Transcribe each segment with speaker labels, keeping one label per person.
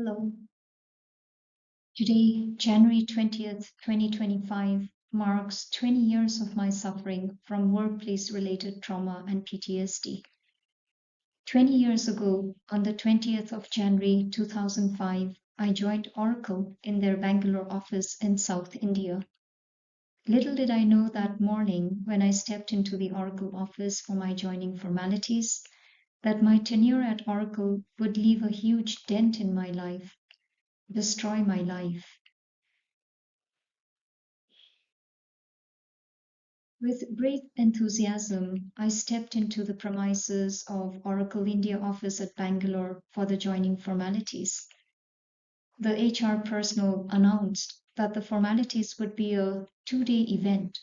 Speaker 1: Hello. Today, January 20th, 2025, marks 20 years of my suffering from workplace related trauma and PTSD. 20 years ago, on the 20th of January 2005, I joined Oracle in their Bangalore office in South India. Little did I know that morning when I stepped into the Oracle office for my joining formalities that my tenure at Oracle would leave a huge dent in my life, destroy my life. With great enthusiasm, I stepped into the premises of Oracle India office at Bangalore for the joining formalities. The HR personnel announced that the formalities would be a 2-day event.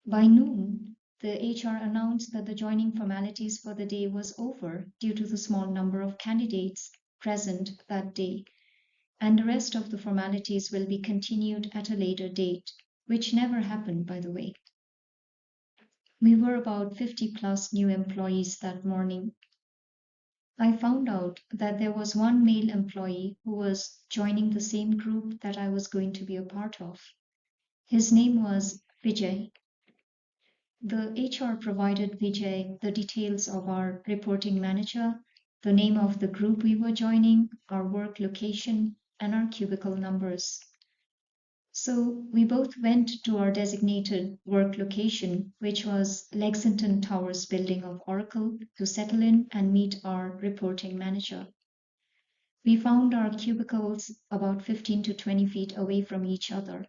Speaker 1: By noon, the HR announced that the joining formalities for the day was over due to the small number of candidates present that day, and the rest of the formalities will be continued at a later date, which never happened, by the way. We were about 50 plus new employees that morning. I found out that there was one male employee who was joining the same group that I was going to be a part of. His name was Vijay. The HR provided Vijay the details of our reporting manager, the name of the group we were joining, our work location, and our cubicle numbers. So we both went to our designated work location, which was Lexington Towers building of Oracle, to settle in and meet our reporting manager. We found our cubicles about 15 to 20 feet away from each other.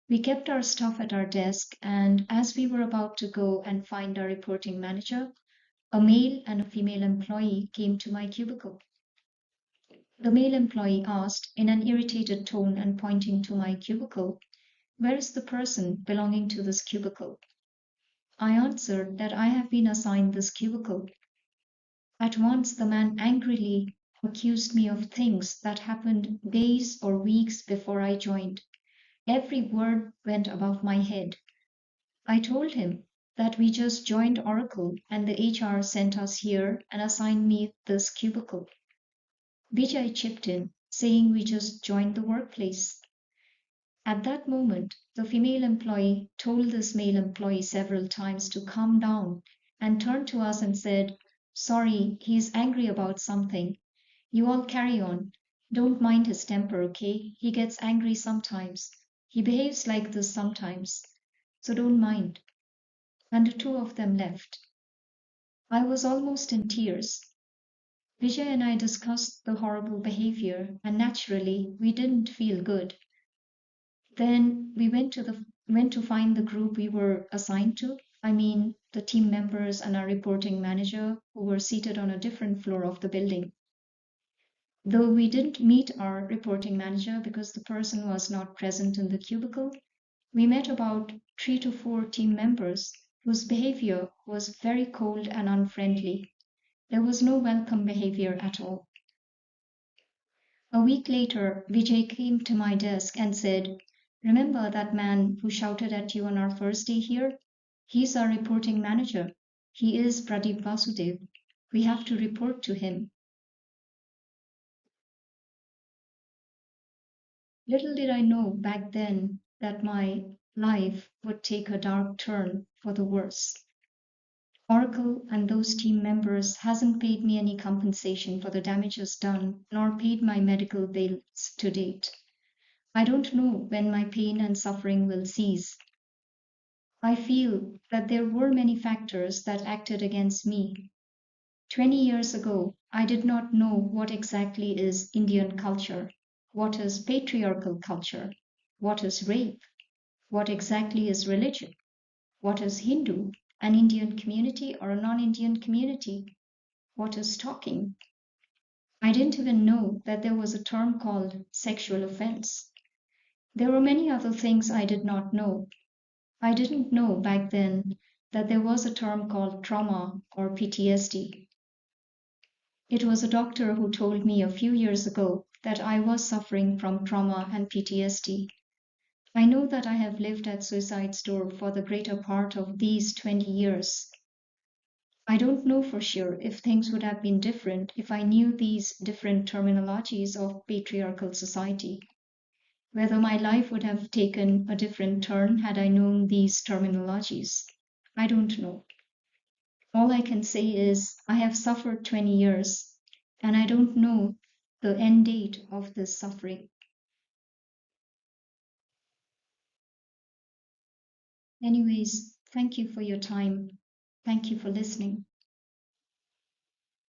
Speaker 1: We kept our stuff at our desk, and as we were about to go and find our reporting manager, a male and a female employee came to my cubicle. The male employee asked in an irritated tone and pointing to my cubicle, "Where is the person belonging to this cubicle?" I answered that I have been assigned this cubicle. At once the man angrily accused me of things that happened days or weeks before I joined. Every word went above my head. I told him that we just joined Oracle and the HR sent us here and assigned me this cubicle. Vijay chipped in, saying we just joined the workplace. At that moment, the female employee told this male employee several times to calm down and turned to us and said, "Sorry, he's angry about something. You all carry on. Don't mind his temper, okay? He gets angry sometimes. He behaves like this sometimes. So don't mind." And the two of them left. I was almost in tears. Vijay and I discussed the horrible behavior, and naturally, we didn't feel good. Then we went to find the group we were assigned to. I mean, the team members and our reporting manager who were seated on a different floor of the building. Though we didn't meet our reporting manager because the person was not present in the cubicle, we met about 3 to 4 team members whose behavior was very cold and unfriendly. There was no welcome behavior at all. A week later, Vijay came to my desk and said, "Remember that man who shouted at you on our first day here? He's our reporting manager. He is Pradeep Vasudev. We have to report to him." Little did I know back then that my life would take a dark turn for the worse. Oracle and those team members hasn't paid me any compensation for the damages done, nor paid my medical bills to date. I don't know when my pain and suffering will cease. I feel that there were many factors that acted against me. 20 years ago, I did not know what exactly is Indian culture, what is patriarchal culture, what is rape, what exactly is religion, what is Hindu, an Indian community or a non Indian community, what is stalking. I didn't even know that there was a term called sexual offense. There were many other things I did not know. I didn't know back then that there was a term called trauma or PTSD. It was a doctor who told me a few years ago that I was suffering from trauma and PTSD. I know that I have lived at suicide's door for the greater part of these 20 years. I don't know for sure if things would have been different if I knew these different terminologies of patriarchal society, whether my life would have taken a different turn had I known these terminologies. I don't know. All I can say is I have suffered 20 years and I don't know the end date of this suffering. Anyways, thank you for your time. Thank you for listening.